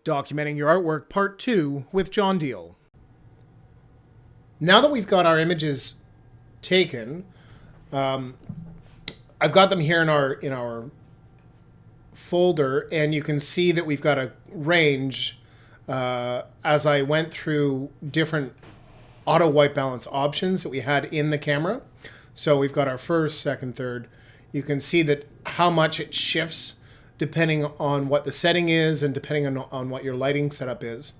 Documenting Your Artwork Part 2 with John Deal. Now that we've got our images taken, I've got them here in our folder, and you can see that we've got a range as I went through different auto white balance options that we had in the camera. So we've got our first, second, third. You can see that how much it shifts depending on what the setting is and depending on what your lighting setup is.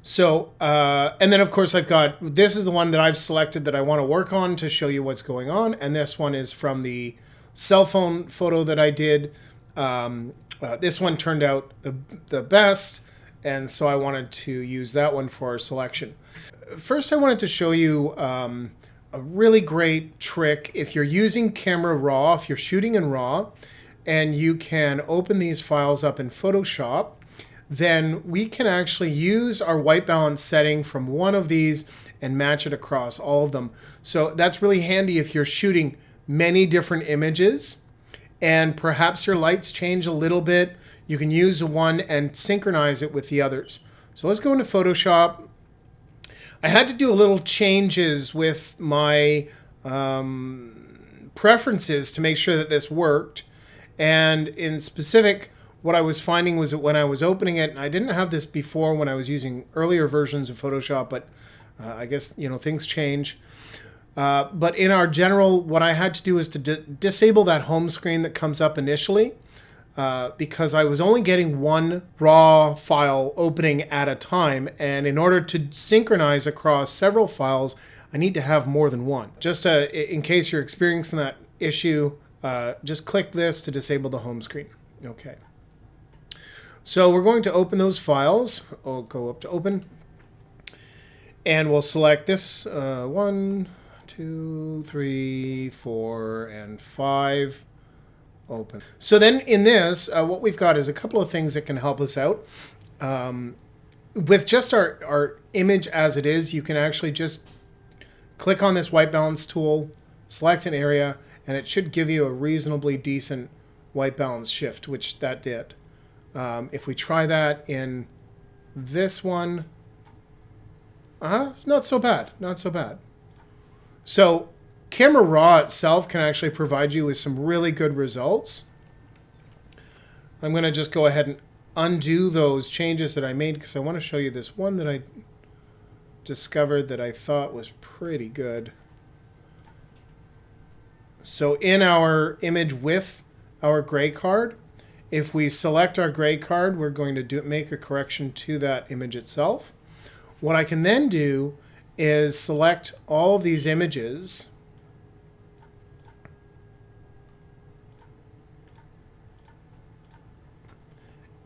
So, and then of course this is the one that I've selected that I want to work on to show you what's going on. And this one is from the cell phone photo that I did. This one turned out the best, and so I wanted to use that one for our selection. First, I wanted to show you a really great trick if you're using Camera Raw, if you're shooting in RAW, and you can open these files up in Photoshop, then we can actually use our white balance setting from one of these and match it across all of them. So that's really handy if you're shooting many different images and perhaps your lights change a little bit. You can use one and synchronize it with the others. So let's go into Photoshop. I had to do a little changes with my preferences to make sure that this worked. And in specific, what I was finding was that when I was opening it, and I didn't have this before when I was using earlier versions of Photoshop, but I guess, things change. But in our general, what I had to do is to disable that home screen that comes up initially, because I was only getting one raw file opening at a time. And in order to synchronize across several files, I need to have more than one. Just in case you're experiencing that issue, just click this to disable the home screen. Okay. So we're going to open those files. I'll go up to open. And we'll select this 1, 2, 3, 4, and 5. Open. So then in this, what we've got is a couple of things that can help us out. With just our image as it is, you can actually just click on this white balance tool, select an area, and it should give you a reasonably decent white balance shift, which that did. If we try that in this one, not so bad, not so bad. So Camera Raw itself can actually provide you with some really good results. I'm going to just go ahead and undo those changes that I made because I want to show you this one that I discovered that I thought was pretty good. So in our image with our gray card, if we select our gray card, we're going to make a correction to that image itself. What I can then do is select all of these images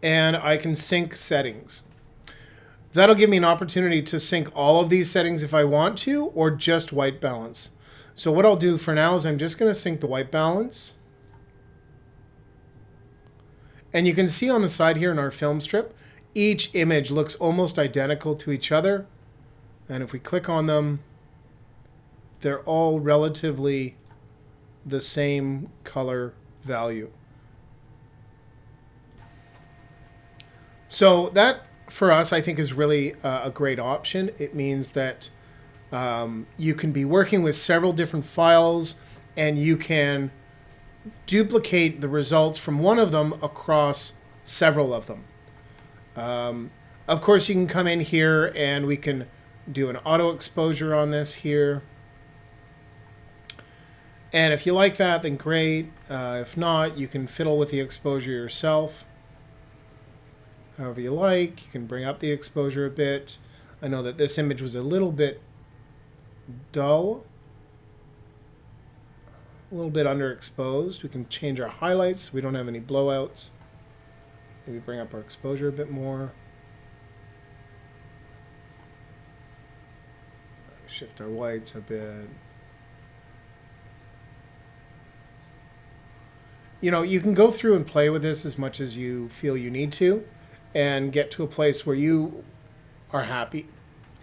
and I can sync settings. That'll give me an opportunity to sync all of these settings if I want to, or just white balance. So what I'll do for now is I'm just going to sync the white balance. And you can see on the side here in our film strip, each image looks almost identical to each other. And if we click on them, they're all relatively the same color value. So that, for us, I think is really a great option. It means that you can be working with several different files and you can duplicate the results from one of them across several of them. Of course, you can come in here and we can do an auto exposure on this here. And if you like that, then great. If not, you can fiddle with the exposure yourself. However you like, you can bring up the exposure a bit. I know that this image was a little bit dull, a little bit underexposed. We can change our highlights so we don't have any blowouts. Maybe bring up our exposure a bit more. Shift our whites a bit. You can go through and play with this as much as you feel you need to and get to a place where you are happy.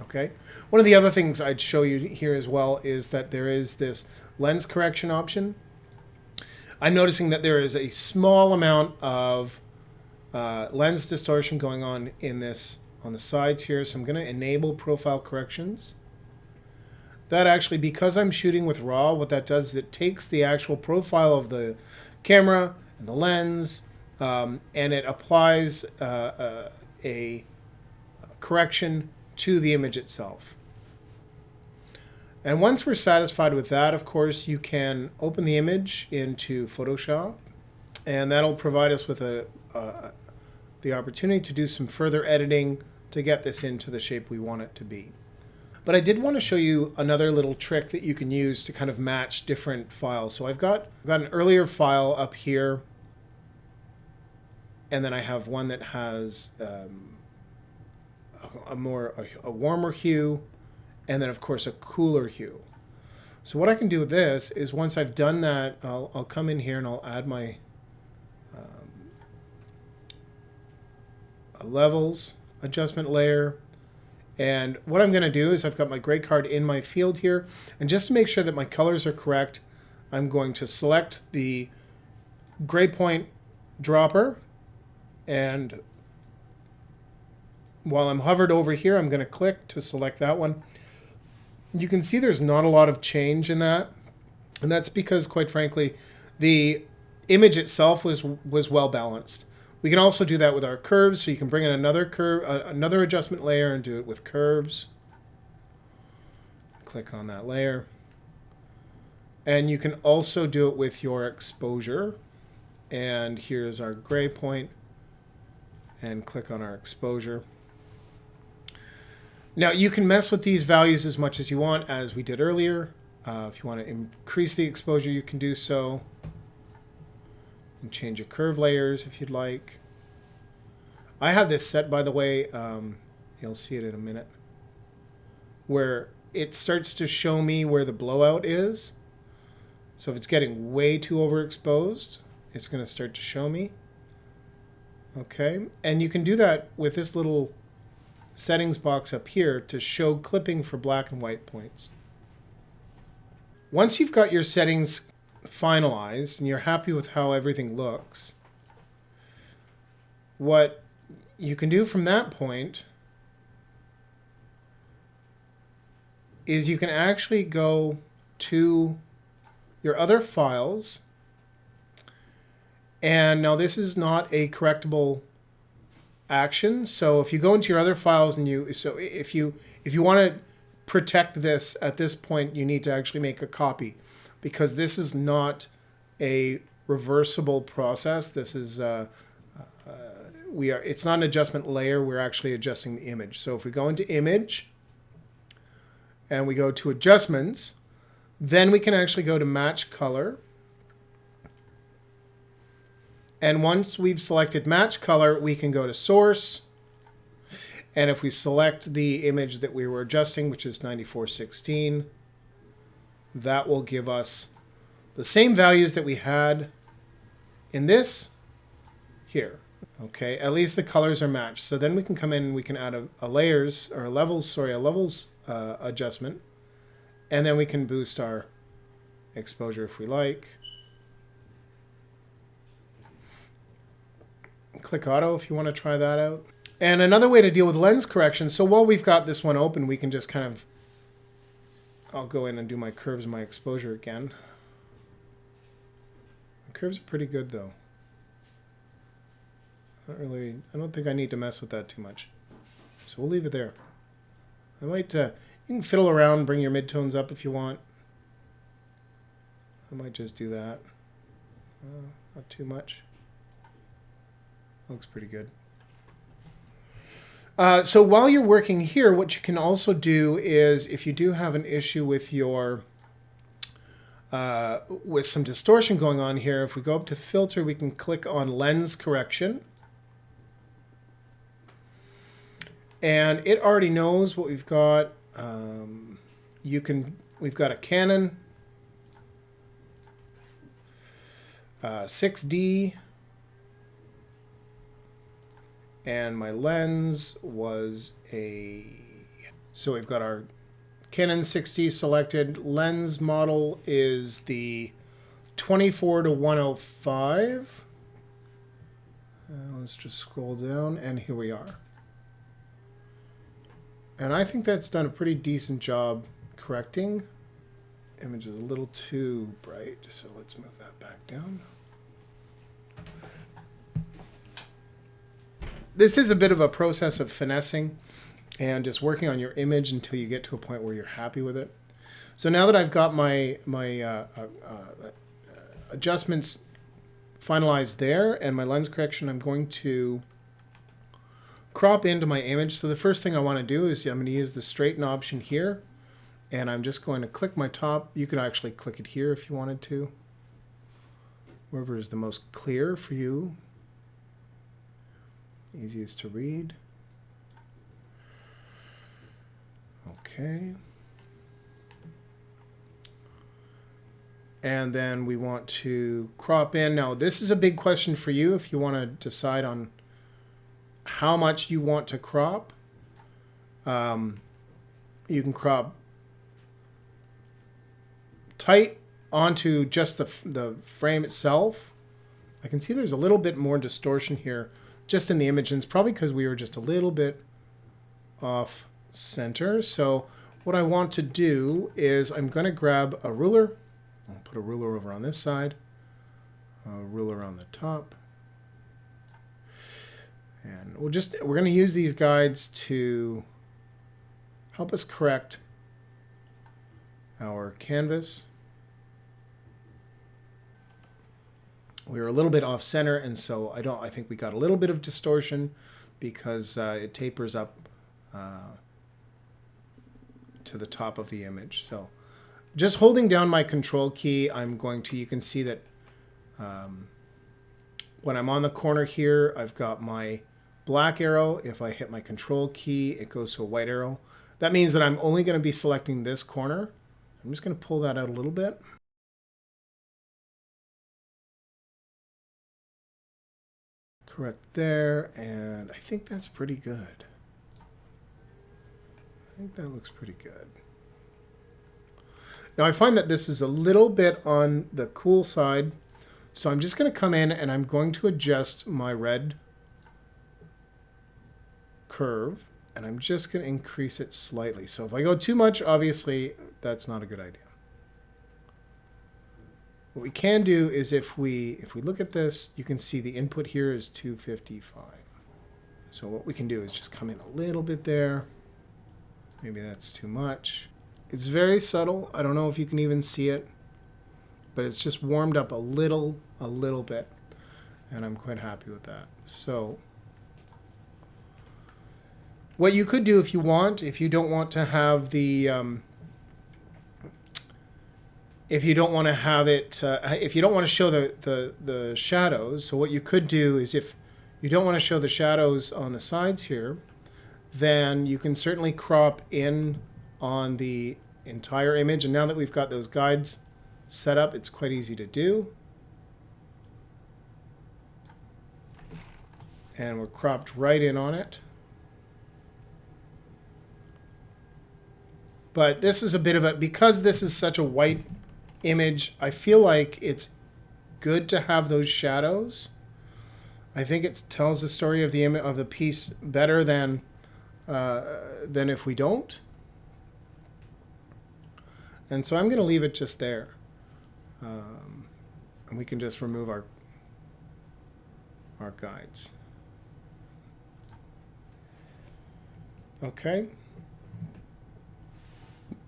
Okay. One of the other things I'd show you here as well is that there is this lens correction option. I'm noticing that there is a small amount of lens distortion going on in this on the sides here. So I'm going to enable profile corrections. That actually, because I'm shooting with RAW, what that does is it takes the actual profile of the camera and the lens, and it applies a correction to the image itself. And once we're satisfied with that, of course, you can open the image into Photoshop, and that'll provide us with the opportunity to do some further editing to get this into the shape we want it to be. But I did want to show you another little trick that you can use to kind of match different files. So I've got an earlier file up here, and then I have one that has a warmer hue, and then of course a cooler hue. So what I can do with this is once I've done that, I'll come in here and I'll add my levels adjustment layer. And what I'm going to do is I've got my gray card in my field here, and just to make sure that my colors are correct, I'm going to select the gray point dropper, and while I'm hovered over here, I'm going to click to select that one. You can see there's not a lot of change in that, and that's because, quite frankly, the image itself was well balanced. We can also do that with our curves, so you can bring in another curve, another adjustment layer, and do it with curves. Click on that layer. And you can also do it with your exposure. And here's our gray point, and click on our exposure. Now you can mess with these values as much as you want, as we did earlier. If you want to increase the exposure, you can do so. And change your curve layers if you'd like. I have this set, by the way, you'll see it in a minute, where it starts to show me where the blowout is. So if it's getting way too overexposed, it's going to start to show me. Okay, and you can do that with this little settings box up here to show clipping for black and white points. Once you've got your settings finalized and you're happy with how everything looks, what you can do from that point is you can actually go to your other files, and now this is not a correctable action, so if you go into your other files and if you want to protect this at this point, you need to actually make a copy, because this is not a reversible process. This is it's not an adjustment layer. We're actually adjusting the image. So if we go into image and we go to adjustments, then we can actually go to match color. And once we've selected match color, we can go to source. And if we select the image that we were adjusting, which is 9416, that will give us the same values that we had in this here. Okay, at least the colors are matched. So then we can come in and we can add a levels adjustment, and then we can boost our exposure if we like. Click auto if you want to try that out. And another way to deal with lens correction, so while we've got this one open, we can just kind of, I'll go in and do my curves and my exposure again. The curves are pretty good though. I don't think I need to mess with that too much. So we'll leave it there. I might, you can fiddle around, bring your midtones up if you want. I might just do that. Not too much. Looks pretty good. So while you're working here, what you can also do is, if you do have an issue with your with some distortion going on here, if we go up to filter, we can click on lens correction. And it already knows what we've got. We've got a Canon 6D, and my lens was so we've got our Canon 6D selected. Lens model is the 24-105. Let's just scroll down, and here we are. And I think that's done a pretty decent job correcting. Image is a little too bright, so let's move that back down. This is a bit of a process of finessing and just working on your image until you get to a point where you're happy with it. So now that I've got my adjustments finalized there and my lens correction, I'm going to crop into my image. So the first thing I want to do is I'm going to use the straighten option here, and I'm just going to click my top. You could actually click it here if you wanted to, wherever is the most clear for you, easiest to read. Okay. And then we want to crop in. Now, this is a big question for you if you want to decide on how much you want to crop. You can crop tight onto just the frame itself. I can see there's a little bit more distortion here just in the image, and it's probably because we were just a little bit off center. So what I want to do is I'm going to grab a ruler. I'll put a ruler over on this side, a ruler on the top. And we're going to use these guides to help us correct our canvas. We were a little bit off center, and so I think we got a little bit of distortion because it tapers up to the top of the image. So just holding down my control key, I'm going to, you can see that when I'm on the corner here, I've got my black arrow. If I hit my control key, it goes to a white arrow. That means that I'm only going to be selecting this corner. I'm just going to pull that out a little bit. Correct there, and I think that's pretty good. I think that looks pretty good. Now I find that this is a little bit on the cool side, so I'm just going to come in and I'm going to adjust my red curve, and I'm just going to increase it slightly. So if I go too much, obviously that's not a good idea. What we can do is if we look at this, you can see the input here is 255. So what we can do is just come in a little bit there. Maybe that's too much. It's very subtle. I don't know if you can even see it, but it's just warmed up a little bit, and I'm quite happy with that. So what you could do if you want, if you don't want to have the if you don't want to have it, if you don't want to show the shadows, so what you could do is if you don't want to show the shadows on the sides here, then you can certainly crop in on the entire image. And now that we've got those guides set up, it's quite easy to do. And we're cropped right in on it. But this is a bit of a, because this is such a white image, I feel like it's good to have those shadows. I think it tells the story of the piece better than if we don't. And so I'm going to leave it just there. And we can just remove our guides. Okay.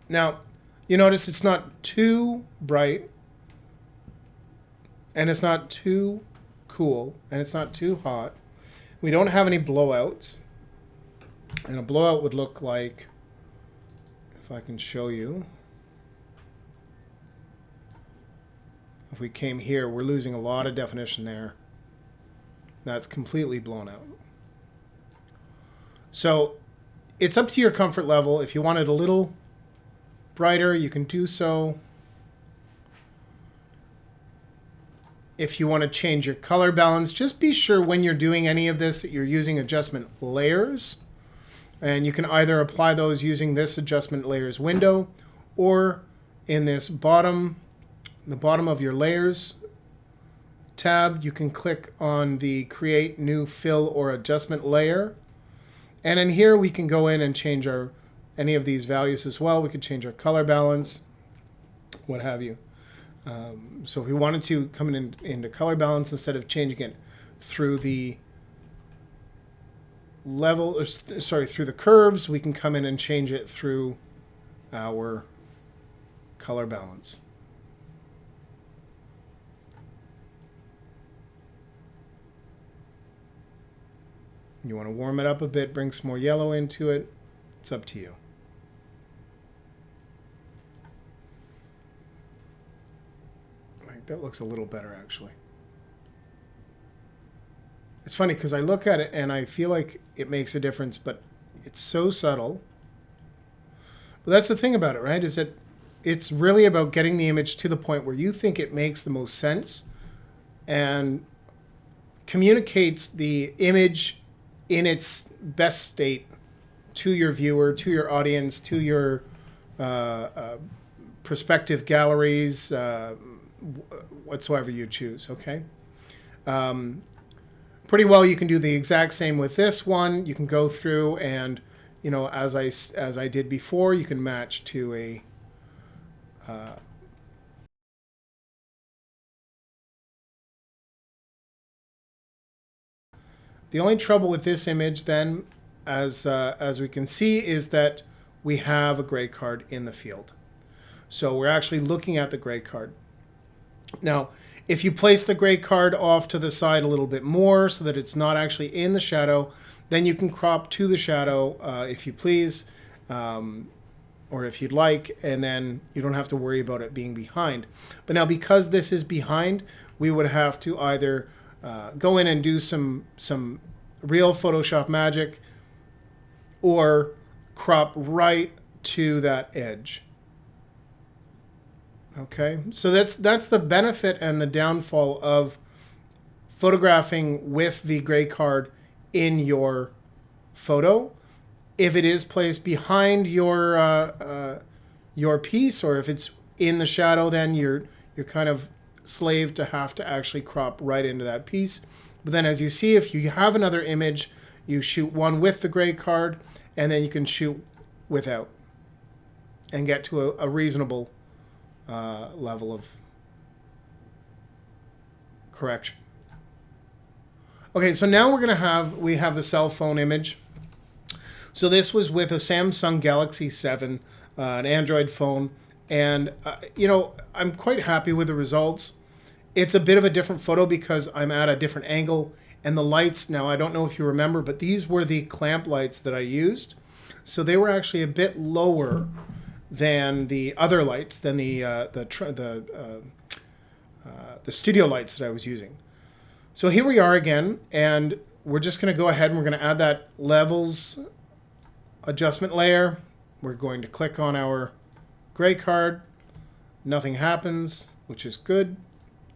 Now, you notice it's not too bright, and it's not too cool, and it's not too hot. We don't have any blowouts. And a blowout would look like, if I can show you, if we came here, we're losing a lot of definition there. That's completely blown out. So it's up to your comfort level. If you want it a little brighter, you can do so. If you want to change your color balance, just be sure when you're doing any of this that you're using adjustment layers. And you can either apply those using this adjustment layers window, or in this the bottom of your layers tab, you can click on the Create New Fill or Adjustment Layer. And in here, we can go in and change any of these values as well. We could change our color balance, what have you. So if we wanted to come into color balance instead of changing it through the level, or sorry, through the curves, we can come in and change it through our color balance. You want to warm it up a bit, bring some more yellow into it. It's up to you. Right, that looks a little better, actually. It's funny because I look at it and I feel like it makes a difference, but it's so subtle. But that's the thing about it, right? Is that it's really about getting the image to the point where you think it makes the most sense and communicates the image in its best state to your viewer, to your audience, to your prospective galleries, whatsoever you choose, okay? Pretty well you can do the exact same with this one. You can go through and, you know, as I did before, you can match to a the only trouble with this image then, as we can see, is that we have a gray card in the field. So we're actually looking at the gray card. Now, if you place the gray card off to the side a little bit more so that it's not actually in the shadow, then you can crop to the shadow if you please, or if you'd like, and then you don't have to worry about it being behind. But now, because this is behind, we would have to either go in and do some real Photoshop magic or crop right to that edge. Okay, so that's the benefit and the downfall of photographing with the gray card in your photo. If it is placed behind your piece, or if it's in the shadow, then you're kind of slave to have to actually crop right into that piece. But then, as you see, if you have another image, you shoot one with the gray card, and then you can shoot without, and get to a reasonable level of correction. Okay, so now we have the cell phone image. So this was with a Samsung Galaxy 7, an Android phone, and you know, I'm quite happy with the results. It's a bit of a different photo because I'm at a different angle, and the lights, now I don't know if you remember, but these were the clamp lights that I used. So they were actually a bit lower than the other lights, than the studio lights that I was using. So here we are again, and we're just going to go ahead and we're going to add that levels adjustment layer. We're going to click on our gray card. Nothing happens, which is good.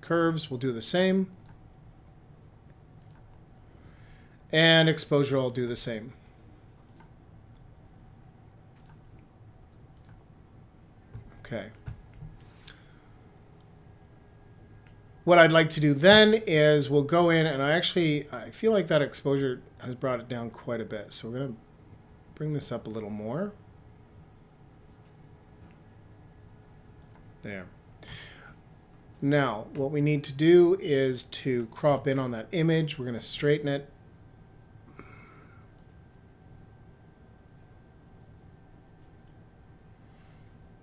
Curves will do the same. And exposure will do the same. Okay. What I'd like to do then is we'll go in, and I feel like that exposure has brought it down quite a bit. So we're going to bring this up a little more. There. Now, what we need to do is to crop in on that image. We're going to straighten it.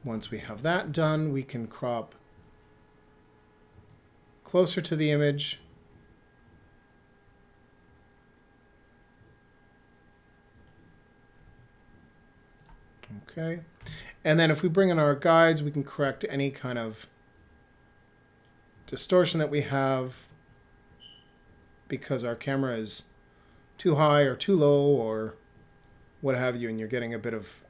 Once we have that done, we can crop closer to the image. Okay. And then if we bring in our guides, we can correct any kind of distortion that we have because our camera is too high or too low or what have you, and you're getting a bit of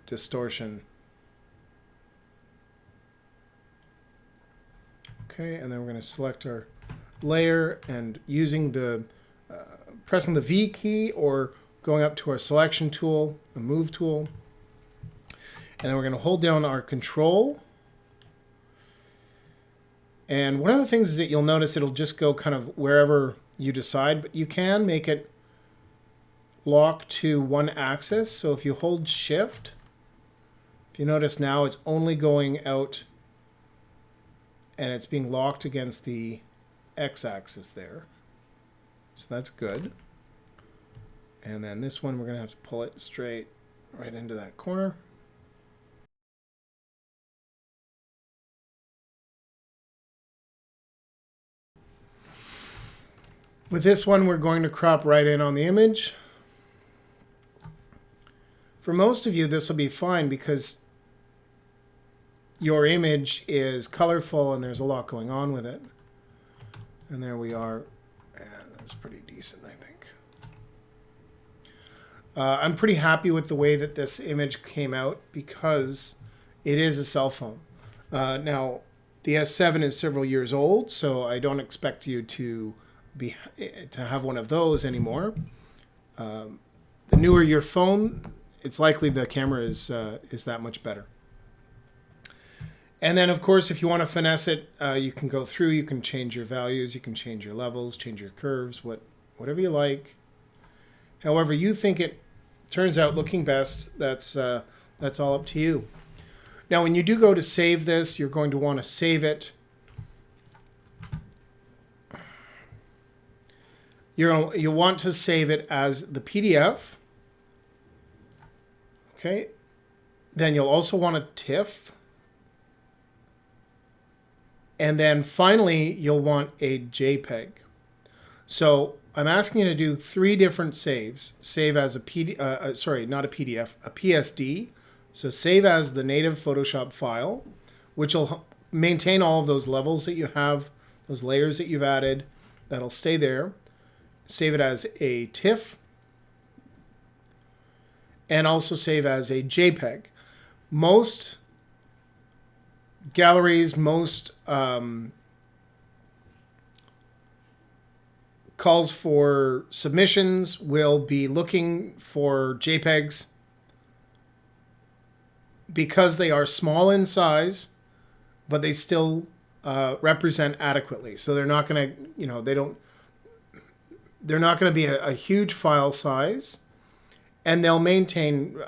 distortion. Okay, and then we're going to select our layer and using the pressing the V key or going up to our selection tool, the move tool, and then we're going to hold down our control And one of the things is that you'll notice it'll just go kind of wherever you decide, but you can make it lock to one axis. So if you hold shift, if you notice now it's only going out and it's being locked against the x-axis there. So that's good. And then this one, we're going to have to pull it straight right into that corner. With this one, we're going to crop right in on the image. For most of you, this will be fine because your image is colorful and there's a lot going on with it. And there we are. And that's pretty decent, I think. I'm pretty happy with the way that this image came out because it is a cell phone. Now, the S7 is several years old, so I don't expect you to have one of those anymore. The newer your phone, it's likely the camera is that much better. And then, of course, if you want to finesse it, you can go through. You can change your values. You can change your levels, change your curves, whatever you like. However you think it turns out looking best, that's all up to you. Now, when you do go to save this, you're going to want to save it. You'll want to save it as the PDF. Okay. Then you'll also want a TIFF. And then finally, you'll want a JPEG. So I'm asking you to do 3 different saves. Save as a not a PDF, a PSD. So save as the native Photoshop file, which will maintain all of those levels that you have, those layers that you've added. That'll stay there. Save it as a TIFF. And also save as a JPEG. Most galleries, most calls for submissions will be looking for JPEGs because they are small in size, but they still represent adequately. So they're not going to, they're not going to be a huge file size, and they'll maintain,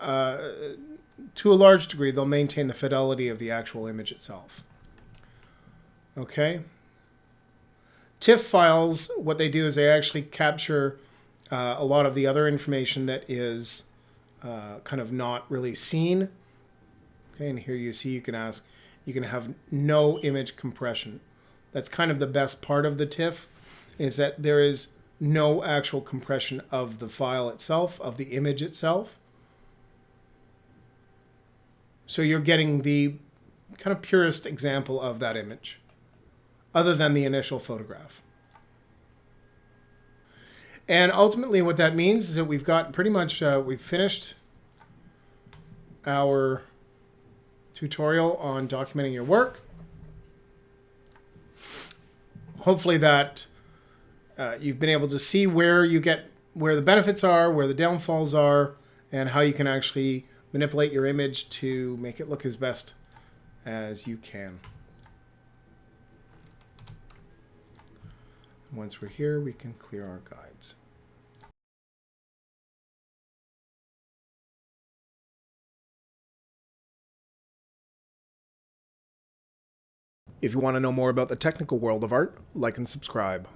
to a large degree, they'll maintain the fidelity of the actual image itself. Okay. TIFF files, what they do is they actually capture a lot of the other information that is kind of not really seen. Okay, and here you see you can have no image compression. That's kind of the best part of the TIFF, is that there is no actual compression of the file itself, of the image itself. So you're getting the kind of purest example of that image, other than the initial photograph. And ultimately what that means is that we've got pretty much, we've finished our tutorial on documenting your work. Hopefully that you've been able to see where the benefits are, where the downfalls are, and how you can actually manipulate your image to make it look as best as you can. Once we're here, we can clear our guides. If you want to know more about the technical world of art, like and subscribe.